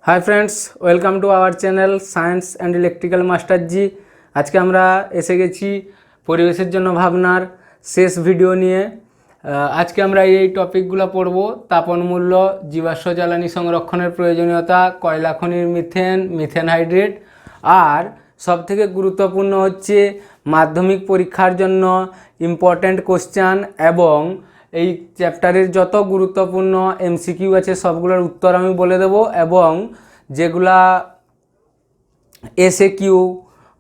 High friends welcome to our channel science and electrical master ji. आज के আমরা এসে গেছি পরিবেশের জন্য ভাবনার শেষ ভিডিও নিয়ে। আজকে আমরা এই টপিকগুলো পড়ব। তাপন মূল্য, জীবাশ্ম জ্বালানি সংরক্ষণের প্রয়োজনীয়তা, কয়লা খনির মিথেন, মিথেন হাইড্রেট, আর সবথেকে গুরুত্বপূর্ণ হচ্ছে মাধ্যমিক পরীক্ষার জন্য ইম্পর্ট্যান্ট কোশ্চেন এবং এই চ্যাপ্টারের যত গুরুত্বপূর্ণ এমসিকিউ আছে সবগুলোর উত্তর আমি বলে দেব এবং যেগুলা SA Q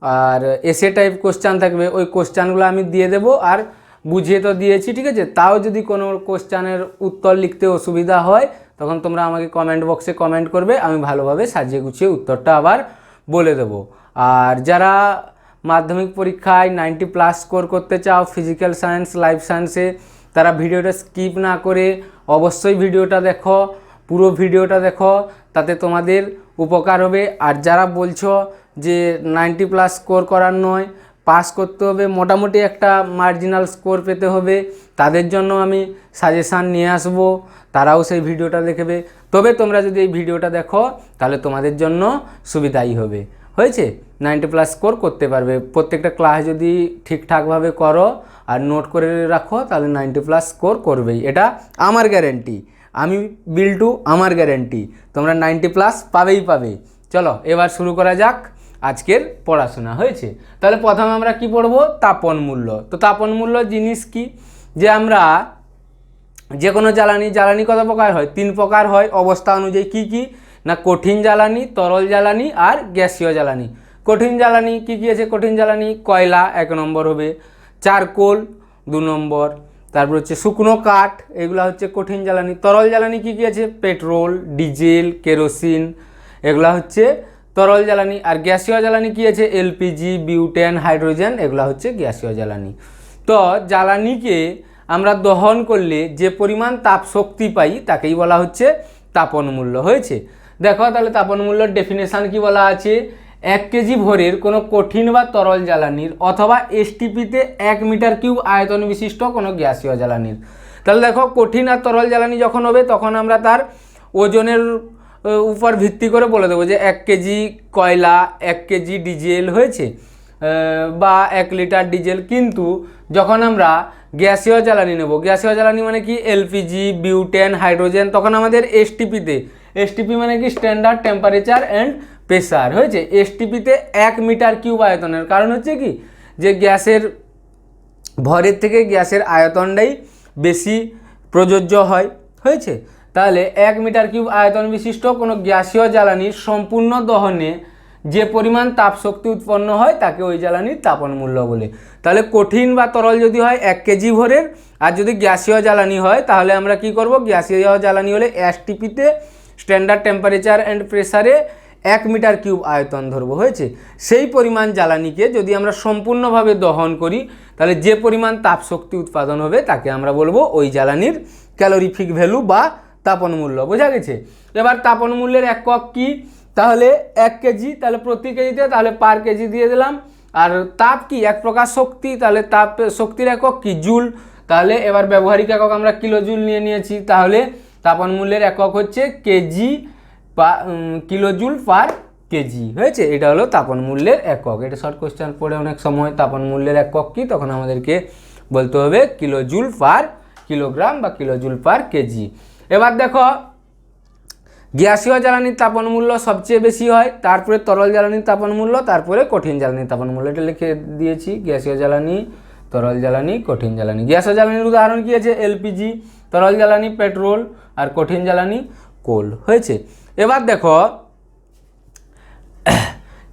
R SA type question থাকবে ওই কোশ্চেনগুলো আমি দিয়ে দেব। আর বুঝিয়ে তো দিয়েছি, ঠিক আছে। তাও যদি কোনো কোশ্চেনের উত্তর লিখতে অসুবিধা হয় তখন তোমরা আমাকে কমেন্ট বক্সে কমেন্ট করবে, আমি ভালোভাবে সাজিয়ে গুছিয়ে উত্তরটা আবার বলে দেব। আর যারা মাধ্যমিক পরীক্ষায় 90+ স্কোর করতে চাও ফিজিক্যাল সায়েন্স, লাইফ সায়েন্সে, তারা ভিডিওটা স্কিপ না করে অবশ্যই ভিডিওটা দেখো, পুরো ভিডিওটা দেখো, তাতে তোমাদের উপকার হবে। আর যারা বলছো যে 90+ স্কোর করার নয়, পাস করতে হবে, মোটামুটি একটা মার্জিনাল স্কোর পেতে হবে, তাদের জন্য আমি সাজেশান নিয়ে আসব, তারাও সেই ভিডিওটা দেখবে। তবে তোমরা যদি এই ভিডিওটা দেখো তাহলে তোমাদের জন্য সুবিধাই হবে। হয়েছে, 90+ স্কোর করতে পারবে। প্রত্যেকটা ক্লাস যদি ঠিকঠাকভাবে করো আর নোট করে রাখো তাহলে 90+ স্কোর করবেই, এটা আমার গ্যারেন্টি। আমি বিল্টু, আমার গ্যারেন্টি তোমরা 90+ পাবেই পাবে। চলো এবার শুরু করা যাক আজকের পড়াশোনা। হয়েছে, তাহলে প্রথমে আমরা কি পড়ব? তাপন মূল্য। তো তাপন মূল্য জিনিস কি? যে আমরা যে কোনো জ্বালানি কত প্রকার হয়? 3 প্রকার হয় অবস্থা অনুযায়ী। কি কি না, কঠিন জ্বালানি, তরল জ্বালানি আর গ্যাসীয় জ্বালানি। কঠিন জ্বালানি কি কি আছে? কঠিন জ্বালানি কয়লা 1 নম্বর হবে, চারকোল 2 নম্বর, তারপর হচ্ছে শুকনো কাঠ, এগুলো হচ্ছে কঠিন জ্বালানি। তরল জ্বালানি কি কি আছে? পেট্রোল, ডিজেল, কেরোসিন, এগুলা হচ্ছে তরল জ্বালানি। আর গ্যাসীয় জ্বালানি কি আছে? এলপিজি, বিউটেন, হাইড্রোজেন, এগুলা হচ্ছে গ্যাসীয় জ্বালানি। তো জ্বালানিকে আমরা দহন করলে যে পরিমাণ তাপ শক্তি পাই তাকেই বলা হচ্ছে তাপন মূল্য। হয়েছে, দেখো তাহলে তাপন মূল্যের ডেফিনেশান কি বলা আছে? 1 কেজি ভরের কোনো কঠিন বা তরল জ্বালানির অথবা এসটিপিতে 1 মিটার কিউব আয়তন বিশিষ্ট কোনো গ্যাসীয় জ্বালানির। তাহলে দেখো কঠিন আর তরল জ্বালানি যখন হবে তখন আমরা তার ওজনের উপর ভিত্তি করে বলে দেবো যে 1 কেজি কয়লা, 1 কেজি ডিজেল, হয়েছে, বা 1 লিটার ডিজেল। কিন্তু যখন আমরা গ্যাসীয় জ্বালানি নেব, গ্যাসীয় জ্বালানি মানে কি? এলপিজি, বিউটেন, হাইড্রোজেন, তখন আমাদের এসটিপিতে, এসটিপি মানে কি? Standard temperature and pressure. হয়েছে, এসটিপিতে 1 মিটার কিউব আয়তনের কারণ হচ্ছে কি? যে গ্যাসের ভরের থেকে গ্যাসের আয়তনটাই বেশি প্রযোজ্য হয়। হয়েছে, তাহলে 1 মিটার কিউব আয়তন বিশিষ্ট কোনো গ্যাসীয় জ্বালানির সম্পূর্ণ দহনে যে পরিমাণ তাপ শক্তি উৎপন্ন হয় তাকে ওই জ্বালানির তাপন মূল্য বলে। তাহলে কঠিন বা তরল যদি হয় 1 কেজি ভরের, আর যদি গ্যাসীয় জ্বালানি হয় তাহলে আমরা কি করব? গ্যাসীয় জ্বালানি হলে এসটিপিতে স্ট্যান্ডার্ড টেম্পারেচার অ্যান্ড প্রেসারে 1 মিটার কিউব আয়তন ধরবো। হয়েছে, সেই পরিমাণ জ্বালানিকে যদি আমরা সম্পূর্ণভাবে দহন করি তাহলে যে পরিমাণ তাপ শক্তি উৎপাদন হবে তাকে আমরা বলবো ওই জ্বালানির ক্যালোরিফিক ভ্যালু বা তাপন মূল্য। বোঝা গেছে? এবার তাপন মূল্যের একক কি? তাহলে 1 কেজি, তাহলে প্রতি কেজিতে তাহলে পার কেজি দিয়ে দিলাম। আর তাপ কি? এক প্রকার শক্তি, তাহলে তাপ শক্তির একক কি? জুল। তাহলে এবার ব্যবহারিক একক আমরা কিলো জুল নিয়ে নিয়েছি, তাহলে তাপন মূল্যের একক হচ্ছে KG kilo joule per KG. হয়েছে, এটা হলো তাপন মূল্যের একক। এটা শর্ট কোশ্চেন পড়ে অনেক সময় তাপন মূল্যের একক কি তখন আমাদেরকে বলতে হবে কিলো জুল পার কিলোগ্রাম বা কিলো জুল পার কেজি। এবার দেখো গ্যাসীয় জ্বালানির তাপন মূল্য সবচেয়ে বেশি হয়, তারপরে তরল জ্বালানির তাপন মূল্য, তারপরে কঠিন জ্বালানির তাপন মূল্য। এটা লিখে দিয়েছি, গ্যাসীয় জ্বালানি, তরল জ্বালানি, কঠিন জ্বালানি। গ্যাসীয় জ্বালানির উদাহরণ কি আছে? এলপিজি, তরল জ্বালানি পেট্রোল, আর কঠিন জ্বালানি কোল। হয়েছে, এবার দেখো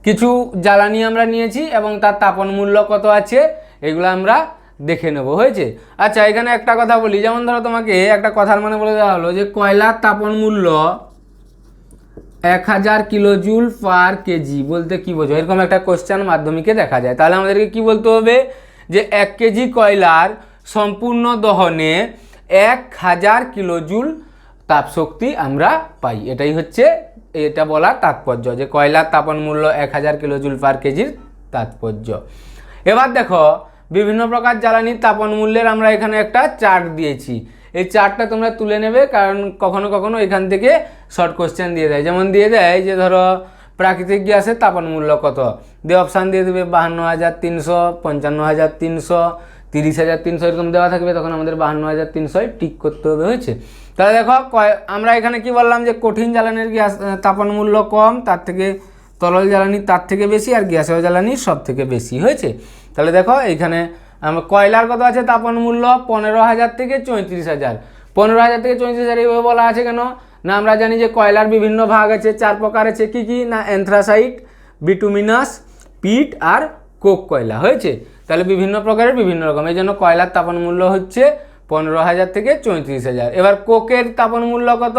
কিছু জ্বালানি আমরা নিয়েছি এবং তার তাপন মূল্য কত আছে এগুলো আমরা দেখে নেব। হয়েছে, আচ্ছা এখানে একটা কথা বলি, যেমন ধরো তোমাকে একটা কথার মানে বলে দেওয়া হলো যে কয়লার তাপন মূল্য 1000 কিলো জুল পার কেজি বলতে কি বোঝো? এরকম একটা কোশ্চেন মাধ্যমিকে দেখা যায়। তাহলে আমাদেরকে কি বলতে হবে? যে 1 কেজি কয়লার সম্পূর্ণ দহনে 1000 কিলো জুল তাপ শক্তি আমরা পাই। এটাই হচ্ছে এটা বলার তাৎপর্য, যে কয়লার তাপন মূল্য 1000 কিলো জুল পার কেজির তাৎপর্য। এবার দেখো বিভিন্ন প্রকার জ্বালানির তাপন মূল্যের আমরা এখানে একটা চার্ট দিয়েছি। এই চারটা তোমরা তুলে নেবে, কারণ কখনো কখনো এখান থেকে শর্ট কোশ্চেন দিয়ে দেয়। যেমন দিয়ে দেয় যে ধরো প্রাকৃতিক গ্যাসের তাপন মূল্য কত, দিয়ে অপশান দিয়ে দেবে 52,300, 55,300, 30,300 এরকম দেওয়া থাকবে, তখন আমাদের 52,300 টিক করতে হবে। হয়েছে? তাহলে দেখো আমরা এখানে কি বললাম যে কঠিন জ্বালানির গ্যাস তাপন মূল্য কম, তার থেকে তরল জ্বালানি তার থেকে বেশি, আর গ্যাসীয় জ্বালানি সব থেকে বেশি। হয়েছে? তাহলে দেখো এইখানে কয়লার কত আছে তাপন মূল্য 15,000 থেকে 34,000। 15,000 থেকে 34,000 এইভাবে বলা আছে কেন না, আমরা জানি যে কয়লার বিভিন্ন ভাগ আছে, 4 প্রকার আছে। কি কি না, অ্যান্থ্রাসাইট, বিটুমিনাস, পিট আর কোক কয়লা। হয়েছে? তাহলে বিভিন্ন প্রকারের বিভিন্ন রকম, এই জন্য কয়লার তাপন মূল্য হচ্ছে 15,000 থেকে 34,000। এবার কোকের তাপন মূল্য কত,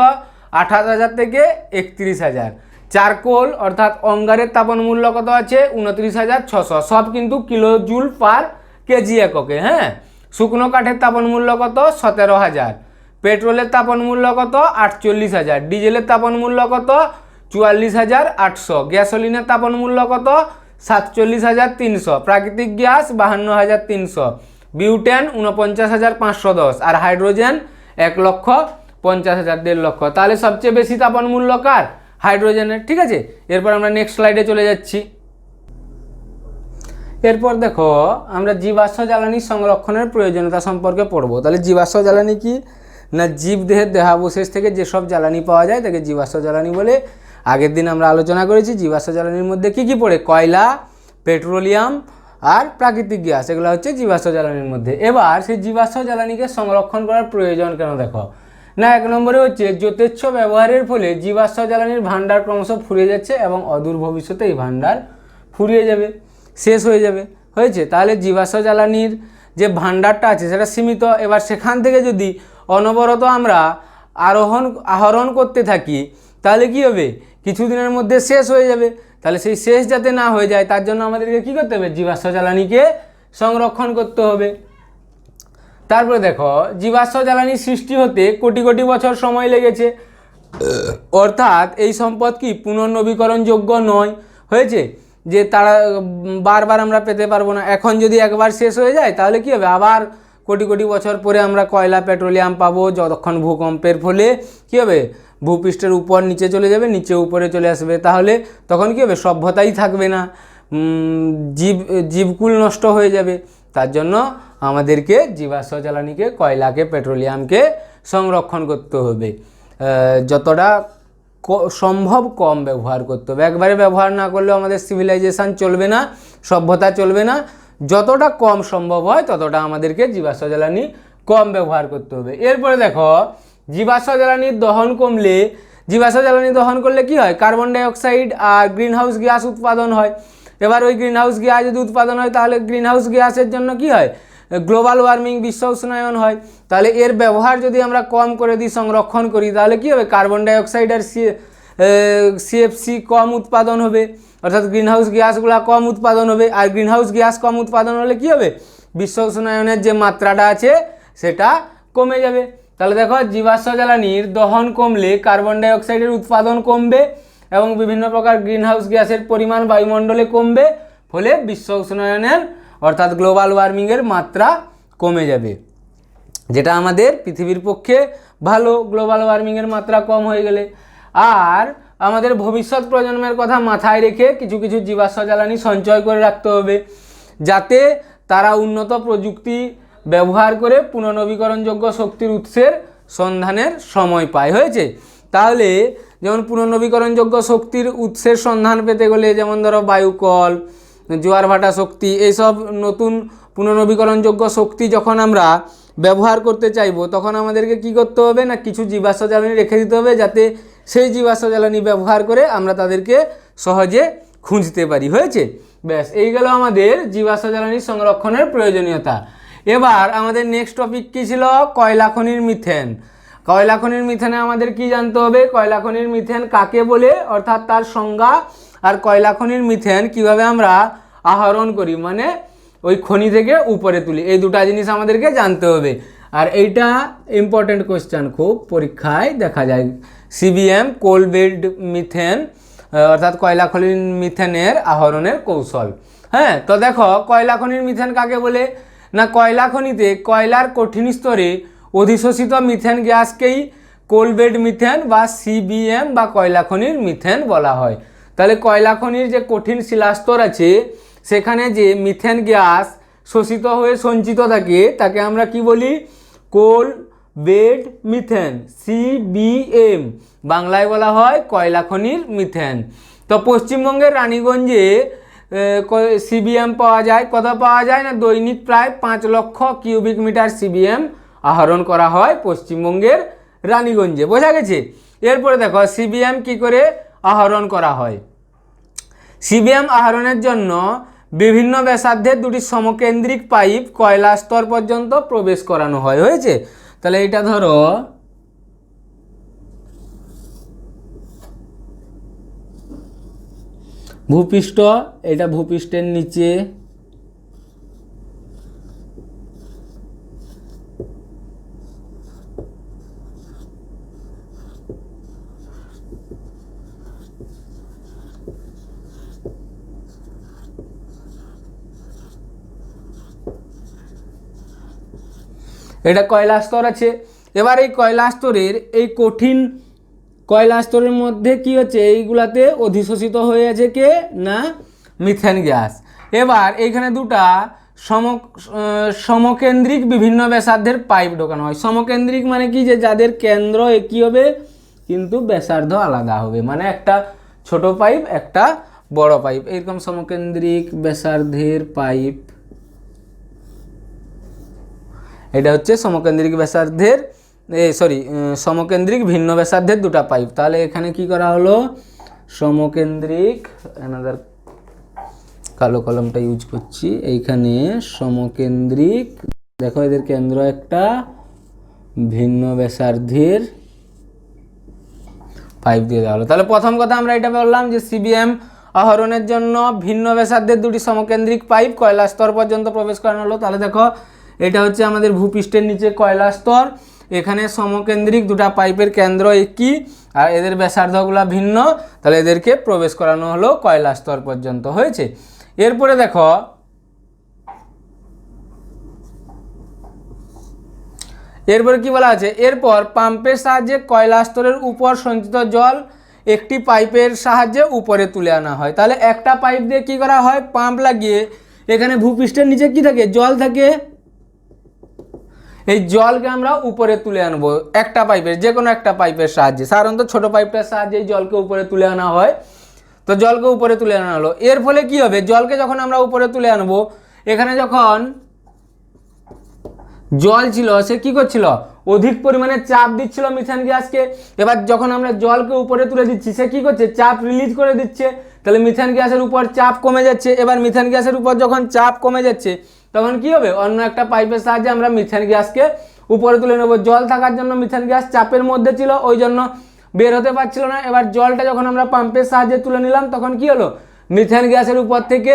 28,000 থেকে 31,000। চারকোল অর্থাৎ অঙ্গারের তাপন মূল্য কত আছে, 29,600। সব কিন্তু কিলো জুল পার কেজি এককে। হ্যাঁ, শুকনো কাঠের তাপন মূল্য কত, 17,000। পেট্রোলের তাপন মূল্য কত, 48,000। ডিজেলের তাপন মূল্য কত, 44,800। গ্যাসোলিনের তাপন মূল্য কত, 47,300। প্রাকৃতিক গ্যাস 52,300। বিউটেন 49,510। আর হাইড্রোজেন 1,50,000, 1.5 লক্ষ। তাহলে সবচেয়ে বেশি তাপন মূল্য কার, হাইড্রোজেনের। ঠিক আছে, এরপর আমরা নেক্সট স্লাইডে চলে যাচ্ছি। এরপর দেখো আমরা জীবাশ্ম জ্বালানি সংরক্ষণের প্রয়োজনীয়তা সম্পর্কে পড়বো। তাহলে জীবাশ্ম জ্বালানি কি না, জীবদেহের দেহাবশেষ থেকে যেসব জ্বালানি পাওয়া যায় তাকে জীবাশ্ম জ্বালানি বলে। আগের দিন আমরা আলোচনা করেছি জীবাশ্ম জ্বালানির মধ্যে কি কি পড়ে, কয়লা, পেট্রোলিয়াম আর প্রাকৃতিক গ্যাস, এগুলো হচ্ছে জীবাশ্ম জ্বালানির মধ্যে। এবার সেই জীবাশ্ম জ্বালানিকে সংরক্ষণ করার প্রয়োজন কেন দেখো না, 1 নম্বরে হচ্ছে যথেচ্ছ ব্যবহারের ফলে জীবাশ্ম জ্বালানির ভাণ্ডার ক্রমশ ফুরিয়ে যাচ্ছে এবং অদূর ভবিষ্যতে এই ভাণ্ডার ফুরিয়ে যাবে, শেষ হয়ে যাবে। হয়েছে? তাহলে জীবাশ্ম জ্বালানির যে ভাণ্ডারটা আছে সেটা সীমিত। এবার সেখান থেকে যদি অনবরত আমরা আহরণ করতে থাকি তাহলে কি হবে, কিছুদিনের মধ্যে শেষ হয়ে যাবে। তাহলে সেই শেষ যাতে না হয়ে যায় তার জন্য আমাদেরকে কী করতে হবে, জীবাশ্ম জ্বালানিকে সংরক্ষণ করতে হবে। তারপরে দেখো জীবাশ্ম জ্বালানি সৃষ্টি হতে কোটি কোটি বছর সময় লেগেছে, অর্থাৎ এই সম্পদ কি পুনর্নবীকরণযোগ্য নয়। হয়েছে? যে তারা বারবার আমরা পেতে পারবো না। এখন যদি একবার শেষ হয়ে যায় তাহলে কি হবে, আবার কোটি কোটি বছর পরে আমরা কয়লা, পেট্রোলিয়াম পাবো, যতক্ষণ ভূকম্পের ফলে কি হবে, ভূপৃষ্ঠের উপর নিচে চলে যাবে, নিচে উপরে চলে আসবে। তাহলে তখন কি হবে, সভ্যতাই থাকবে না, জীবকুল নষ্ট হয়ে যাবে। তার জন্য আমাদেরকে জীবাশ্ম জ্বালানিকে, কয়লাকে, পেট্রোলিয়ামকে সংরক্ষণ করতে হবে, যতটা সম্ভব কম ব্যবহার করতে হবে। একবারে ব্যবহার না করলেও আমাদের সিভিলাইজেশন চলবে না, সভ্যতা চলবে না। যতটা কম সম্ভব হয় ততটা আমাদেরকে জীবাশ্ম জ্বালানি কম ব্যবহার করতে হবে। এরপরে দেখো জীবাশ্ম জ্বালানির দহন কমলে, জীবাশ্ম জ্বালানি দহন করলে কি হয়, কার্বন ডাইঅক্সাইড আর গ্রিন হাউস গ্যাস উৎপাদন হয়। এবার ওই গ্রিন হাউস গ্যাস যদি উৎপাদন হয় তাহলে গ্রিন হাউস গ্যাসের জন্য কি হয়, গ্লোবাল ওয়ার্মিং, বিশ্ব উষ্ণায়ন হয়। তাহলে এর ব্যবহার যদি আমরা কম করে দিই, সংরক্ষণ করি, তাহলে কি হবে, কার্বন ডাইঅক্সাইড আর সিএফসি কম উৎপাদন হবে, অর্থাৎ গ্রিনহাউস গ্যাসগুলো কম উৎপাদন হবে। আর গ্রিনহাউস গ্যাস কম উৎপাদন হলে কি হবে, বিশ্ব উষ্ণায়নের যে মাত্রাটা আছে সেটা কমে যাবে। তাহলে দেখো জীবাশ্ম জ্বালানির দহন কমলে কার্বন ডাইঅক্সাইডের উৎপাদন কমবে এবং বিভিন্ন প্রকার গ্রিনহাউস গ্যাসের পরিমাণ বায়ুমণ্ডলে কমবে, ফলে বিশ্ব উষ্ণায়নের অর্থাৎ গ্লোবাল ওয়ার্মিংয়ের মাত্রা কমে যাবে, যেটা আমাদের পৃথিবীর পক্ষে ভালো, গ্লোবাল ওয়ার্মিংয়ের মাত্রা কম হয়ে গেলে। আর আমাদের ভবিষ্যৎ প্রজন্মের কথা মাথায় রেখে কিছু কিছু জীবাশ্ম জ্বালানি সঞ্চয় করে রাখতে হবে, যাতে তারা উন্নত প্রযুক্তি ব্যবহার করে পুনর্নবীকরণযোগ্য শক্তির উৎসের সন্ধানের সময় পায়। হয়েছে? তাহলে যেমন পুনর্নবীকরণযোগ্য শক্তির উৎসের সন্ধান পেতে গেলে, যেমন ধরো বায়ুকল, জোয়ার ভাটা শক্তি, এইসব নতুন পুনর্নবীকরণযোগ্য শক্তি যখন আমরা ব্যবহার করতে চাইবো, তখন আমাদেরকে কি করতে হবে না, কিছু জীবাশ্ম জ্বালানি রেখে দিতে হবে, যাতে সেই জীবাশ্ম জ্বালানি ব্যবহার করে আমরা তাদেরকে সহজে খুঁজতে পারি। হয়েছে? ব্যাস, এই গেল আমাদের জীবাশ্ম জ্বালানি সংরক্ষণের প্রয়োজনীয়তা। এবার আমাদের নেক্সট টপিক কী ছিল, কয়লা খনির মিথেন। কয়লা খনির মিথেনে আমাদের কি জানতে হবে, কয়লা খনির মিথেন কাকে বলে, অর্থাৎ তার সংজ্ঞা, আর কয়লা খনির মিথেন কিভাবে আমরা আহরণ করি, মানে ওই খনি থেকে উপরে তুলি, এই দুটা জিনিস আমাদেরকে জানতে হবে। আর এইটা ইম্পর্টেন্ট কোয়েশ্চেন, খুব পরীক্ষায় দেখা যায়, সিবিএম কোল বেড মিথেন, অর্থাৎ কয়লা খনির মিথেনের আহরণের কৌশল। হ্যাঁ, তো দেখো কয়লা খনির মিথেন কাকে বলে না, কয়লা খনিতে কয়লার কঠিন স্তরে অধিশোষিত মিথেন গ্যাসকেই কোল বেড মিথেন বা সিবিএম বা কয়লা খনির মিথেন বলা হয়। তাহলে কয়লা খনির যে কঠিন শিলাস্তর আছে সেখানে যে মিথেন গ্যাস শোষিত হয়ে সঞ্চিত থাকে তাকে আমরা কি বলি? কোল বেড মিথেন, সিবিএম, বাংলায় বলা হয় কয়লা খনির মিথেন। তো পশ্চিমবঙ্গের রানীগঞ্জে সিবিএম পাওয়া যায়। কত পাওয়া যায় না দৈনিক প্রায় 5 লক্ষ কিউবিক মিটার সিবিএম আহরণ করা হয় পশ্চিমবঙ্গের রানীগঞ্জে। বোঝা গেছে? এরপরে দেখো সিবিএম কি করে আহরণ করা হয়। সিবিএম আহরণের জন্য বিভিন্ন ব্যাসার্ধের দুটি সমকেন্দ্রিক পাইপ কয়লা স্তর পর্যন্ত প্রবেশ করানো হয়। হয়েছে? তাহলে এটা ধরো ভূপৃষ্ঠ, এটা ভূপৃষ্ঠের নিচে, এটা কয়লা স্তর আছে। এবার এই কয়লা স্তরের এই কঠিন কয়লা স্তরের মধ্যে কি হচ্ছে, এইগুলাতে অধিশোষিত হয়ে আছে কে না মিথেন গ্যাস। এবার এইখানে দুটা সমকেন্দ্রিক বিভিন্ন ব্যাসার্ধের পাইপ ঢোকানো হয়। সমকেন্দ্রিক মানে কি, যে যাদের কেন্দ্র একই হবে কিন্তু ব্যাসার্ধ আলাদা হবে, মানে একটা ছোট পাইপ একটা বড় পাইপ, এরকম সমকেন্দ্রিক ব্যাসার্ধের পাইপ। এটা হচ্ছে সমকেন্দ্রিক ব্যাসার্ধের সমকেন্দ্রিক ভিন্ন ব্যাসার্ধের দুটা পাইপ। তাহলে এখানে কি করা হলো, সমকেন্দ্রিক, অ্যানাদার কালো কলমটা ইউজ করছি, এইখানে সমকেন্দ্রিক, দেখো এদের কেন্দ্র একটা, ভিন্ন ব্যাসার্ধের পাইপ দিয়ে দেওয়া হলো। তাহলে প্রথম কথা আমরা এটা বললাম যে সিবিএম আহরণের জন্য ভিন্ন ব্যাসার্ধের দুটি সমকেন্দ্রিক পাইপ কয়লা স্তর পর্যন্ত প্রবেশ করানো হলো। তাহলে দেখো এটা হচ্ছে আমাদের ভূপৃষ্ঠের নিচে কয়লা স্তর, এখানে সমকেন্দ্রিক দুটা পাইপের কেন্দ্র একই আর এদের ব্যাসার্ধগুলো ভিন্ন, তাহলে এদেরকে প্রবেশ করানো হলো কয়লা স্তর পর্যন্ত। হয়েছে? এরপরে দেখো এরপরে কি বলা আছে, এরপর পাম্পের সাহায্যে কয়লা স্তরের উপর সঞ্চিত জল একটি পাইপের সাহায্যে উপরে তুলে আনা হয়। তাহলে একটা পাইপ দিয়ে কি করা হয়, পাম্প লাগিয়ে এখানে ভূপৃষ্ঠের নিচে কি থাকে, জল থাকে, এই জলকে আমরা উপরে তুলে আনবো একটা পাইপের, যে কোনো একটা পাইপের সাহায্যে। সাধারণত ছোট পাইপটার সাহায্যে এই জলকে উপরে তুলে আনা হয়। তো জলকে উপরে তুলে আনা হলো, এর ফলে কি হবে, জলকে যখন আমরা উপরে তুলে আনবো, এখানে যখন জল ছিল সে কি করছিল, অধিক পরিমাণে চাপ দিচ্ছিল মিথেন গ্যাসকে। এবার যখন আমরা জলকে উপরে তুলে দিচ্ছি সে কি করছে, চাপ রিলিজ করে দিচ্ছে, তাহলে মিথেন গ্যাসের উপর চাপ কমে যাচ্ছে। এবার মিথেন গ্যাসের উপর যখন চাপ কমে যাচ্ছে তখন কি হবে, অন্য একটা পাইপের সাহায্যে আমরা মিথেন গ্যাসকে উপরে তুলে নেব। জল থাকার জন্য মিথেন গ্যাস চাপের মধ্যে ছিল, ওই জন্য বের হতে পারছিল না। এবার জলটা যখন আমরা পাম্পের সাহায্যে তুলে নিলাম তখন কি হলো, মিথেন গ্যাসের উপর থেকে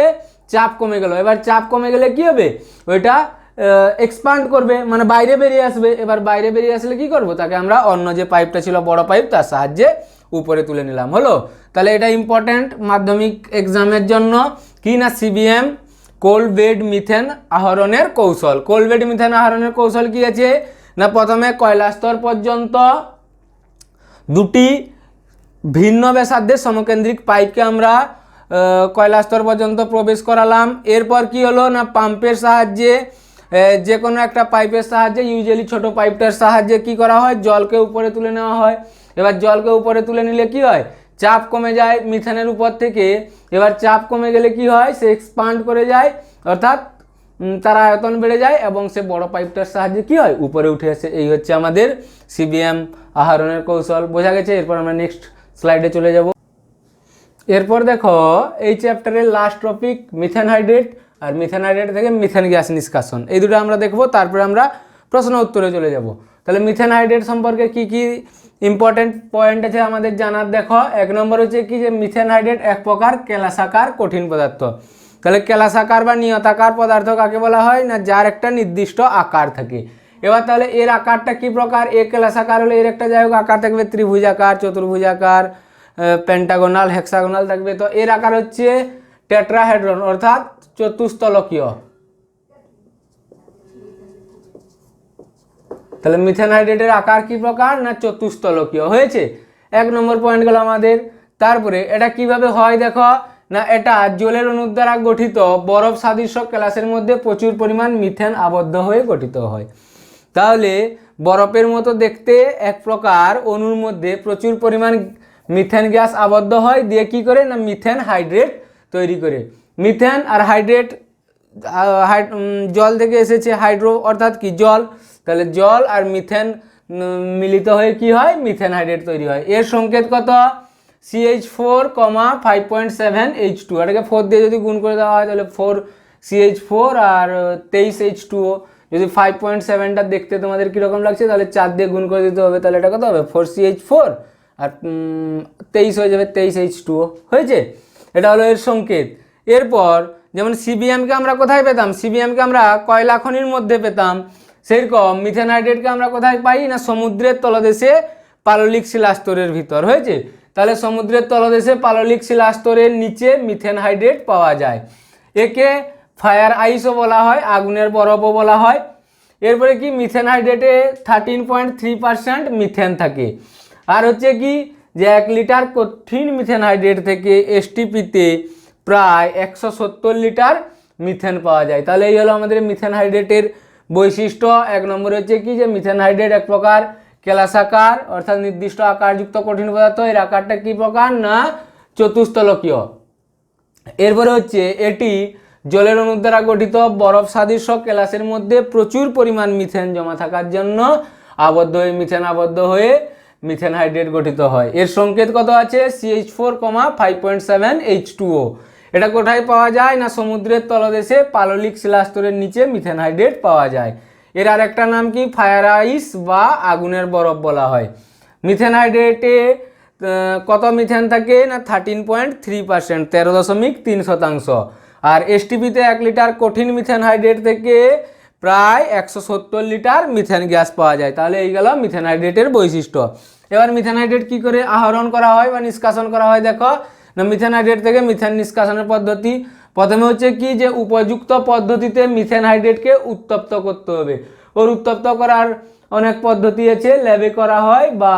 চাপ কমে গেল। এবার চাপ কমে গেলে কি হবে, ওইটা এক্সপান্ড করবে, মানে বাইরে বেরিয়ে আসবে। এবার বাইরে বেরিয়ে আসলে কি করব, তাকে আমরা অন্য যে পাইপটা ছিল বড় পাইপ তার সাহায্যে উপরে তুলে নিলাম। হলো? তাহলে এটা ইম্পর্টেন্ট মাধ্যমিক এক্সামের জন্য কি না, সিবিএম কোল বেড মিথেন আহরণের কৌশল। কোল বেড মিথেন আহরণের কৌশল কি আছে না, প্রথমে কয়লা স্তর পর্যন্ত দুটি ভিন্ন ব্যাসার্ধের সমকেন্দ্রিক পাইপকে আমরা কয়লা স্তর পর্যন্ত প্রবেশ করালাম। এরপর কি হলো না, পাম্পের সাহায্যে, যে কোনো একটা পাইপের সাহায্যে, ইউজুয়ালি ছোট পাইপটার সাহায্যে কি করা হয়, জলকে উপরে তুলে নেওয়া হয়। এবার জলকে উপরে তুলে নিলে কি হয়, চাপ কমে যায় মিথেনের উপর থেকে। এবার চাপ কমে গেলে কি হয়, সে এক্সপান্ড করে যায়, অর্থাৎ তার আয়তন বেড়ে যায় এবং সে বড় পাইপটার সাহায্যে কি হয়, উপরে উঠে আসে। এই হচ্ছে আমাদের সিবিএম আহরণের কৌশল। বোঝা গেছে? এরপর আমরা নেক্সট স্লাইডে চলে যাব। এরপর দেখো এই চ্যাপ্টারের লাস্ট টপিক মিথেন হাইড্রেট, আর মিথেন হাইড্রেট থেকে মিথেন গ্যাস নিষ্কাশন, এই দুটো আমরা দেখব, তারপরে আমরা প্রশ্ন উত্তরে চলে যাব। তাহলে মিথেন হাইড্রেট সম্পর্কে কি কি ইম্পর্টেন্ট পয়েন্ট আছে আমাদের জানার। দেখো 1 নম্বর হচ্ছে কি, যে মিথেন হাইড্রেট এক প্রকার কেলাসাকার কঠিন পদার্থ। তাহলে কেলাসাকার বা নিয়তাকার পদার্থ কাকে বলা হয় না, যার একটা নির্দিষ্ট আকার থাকে। এবার তাহলে এর আকারটা কি প্রকার, এ কেলাসাকার হলে এর একটা যাই হোক আকার থাকবে, ত্রিভুজাকার, চতুর্ভুজাকার, পেন্টাগোনাল, হেক্সাগোনাল থাকবে। তো এর আকার হচ্ছে টেট্রাহেড্রন অর্থাৎ চতুস্তলকীয়। তাহলে মিথেন হাইড্রেটের আকার কি প্রকার, না চতুস্তলকীয়। হয়েছে, 1 নম্বর পয়েন্ট গেল আমাদের। তারপরে এটা কিভাবে হয় দেখো, না এটা জলের অণু দ্বারা গঠিত বরফ সাদৃশ্য গ্যাসের মধ্যে প্রচুর পরিমাণ মিথেন আবদ্ধ হয়ে গঠিত হয়। তাহলে বরফের মতো দেখতে এক প্রকার অণুর মধ্যে প্রচুর পরিমাণ মিথেন গ্যাস আবদ্ধ হয়, দিয়ে কি করে, না মিথেন হাইড্রেট তৈরি করে। মিথেন আর হাইড্রেট, জল থেকে এসেছে, হাইড্রো অর্থাৎ কি জল, তাহলে জল আর মিথেন মিলিত হয়ে কি হয়, মিথেন হাইড্রেট তৈরি হয়। এর সংকেত কত, CH4, 5.7H2, এটাকে 4 দিয়ে যদি গুণ করে দেওয়া হয় তাহলে 4 CH4 আর 23 H2O। যদি 5.7টা দেখতে তোমাদের কীরকম লাগছে, তাহলে 4 দিয়ে গুণ করে দিতে হবে, তাহলে এটা কত হবে 4 CH4 আর 23 হয়ে যাবে 23 H2O। হয়েছে, এটা হলো এর সংকেত। এরপর যেমন সিবিএমকে আমরা কোথায় পেতাম, সিবিএমকে আমরা কয়লা খনির মধ্যে পেতাম, সেরকম মিথেন হাইড্রেটকে আমরা কোথায় পাই, না সমুদ্রের তলদেশে পাললিক শিলাস্তরের ভিতর। হয়েছে, তাহলে সমুদ্রের তলদেশে পাললিক শিলাস্তরের নিচে মিথেন হাইড্রেট পাওয়া যায়। একে ফায়ার আইসও বলা হয়, আগুনের বরফও বলা হয়। এরপরে কি, মিথেন হাইড্রেটে 13.3% মিথেন থাকে। আর হচ্ছে কি, যে 1 লিটার কঠিন মিথেন হাইড্রেট থেকে এসটিপিতে প্রায় 170 লিটার মিথেন পাওয়া যায়। তাহলে এই হলো আমাদের মিথেন হাইড্রেটের বৈশিষ্ট্য। 1 নম্বর হচ্ছে কি, যে মিথেন হাইড্রেট এক প্রকার কেলাসাকার অর্থাৎ নির্দিষ্ট আকারযুক্ত কঠিন পদার্থ। এর আকারটা কি প্রকার, না চতুস্তলকীয়। এরপরে হচ্ছে এটি জলের অণু দ্বারা গঠিত বরফ সাদৃশ্য গ্যাসের মধ্যে প্রচুর পরিমাণ মিথেন জমা থাকার জন্য আবদ্ধ হয়ে মিথেন হাইড্রেট গঠিত হয়। এর সংকেত কত আছে, CH4, 5.7H2O। এটা কোথায় পাওয়া যায়, না সমুদ্রের তলদেশে পাললিক শিলাস্তরের নিচে মিথেন হাইড্রেট পাওয়া যায়। এর আরেকটা নাম কি, ফায়ার আইস বা আগুনের বরফ বলা হয়। মিথেন হাইড্রেটে কত মিথেন থাকে, না 13.3%, 13.3%। আর এসটিপিতে 1 লিটার কঠিন মিথেন হাইড্রেট থেকে প্রায় 170 লিটার মিথেন গ্যাস পাওয়া যায়। তাহলে এই গেল মিথেন হাইড্রেটের বৈশিষ্ট্য। এবার মিথেন হাইড্রেট কি করে আহরণ করা হয় বা নিষ্কাশন করা হয় দেখো, না মিথেন হাইড্রেট থেকে মিথেন নিষ্কাশনের পদ্ধতি। প্রথমে হচ্ছে কি, যে উপযুক্ত পদ্ধতিতে মিথেন হাইড্রেটকে উত্তপ্ত করতে হবে। ওর উত্তপ্ত করার অনেক পদ্ধতি আছে, ল্যাবে করা হয় বা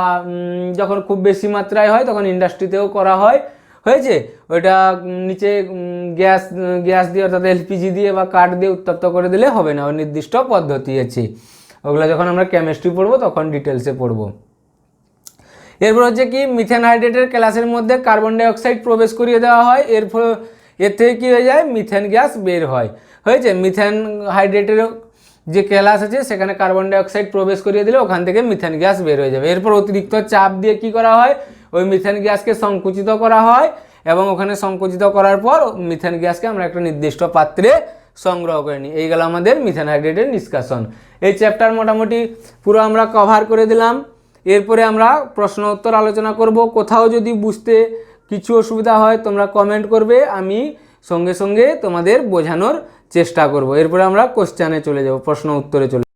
যখন খুব বেশি মাত্রায় হয় তখন ইন্ডাস্ট্রিতেও করা হয়। হয়েছে, ওইটা নিচে গ্যাস দিয়ে অর্থাৎ এলপিজি দিয়ে বা কাঠ দিয়ে উত্তপ্ত করে দিলে হবে না, ওর নির্দিষ্ট পদ্ধতি আছে। ওগুলো যখন আমরা কেমিস্ট্রি পড়বো তখন ডিটেলসে পড়বো। এরপর হচ্ছে কি, মিথেন হাইড্রেটের গ্যাসের মধ্যে কার্বন ডাই অক্সাইড প্রবেশ করিয়ে দেওয়া হয়। এর থেকে কী হয়ে যায়, মিথেন গ্যাস বের হয়। হয়েছে, মিথেন হাইড্রেটের যে গ্যাস আছে সেখানে কার্বন ডাই অক্সাইড প্রবেশ করিয়ে দিলে ওখান থেকে মিথেন গ্যাস বের হয়ে যাবে। এরপর অতিরিক্ত চাপ দিয়ে কি করা হয়, ওই মিথেন গ্যাসকে সংকুচিত করা হয় এবং ওখানে সংকুচিত করার পর মিথেন গ্যাসকে আমরা একটা নির্দিষ্ট পাত্রে সংগ্রহ করে নিই। এই গেল আমাদের মিথেন হাইড্রেটের নিষ্কাশন। এই চ্যাপ্টার মোটামুটি পুরো আমরা কভার করে দিলাম। এরপরে আমরা প্রশ্ন উত্তর আলোচনা করব। কোথাও যদি বুঝতে কিছু অসুবিধা হয় তোমরা কমেন্ট করবে, আমি সঙ্গে সঙ্গে তোমাদের বোঝানোর চেষ্টা করব। এরপরে আমরা কোশ্চেনে চলে যাব, প্রশ্ন উত্তরে চলে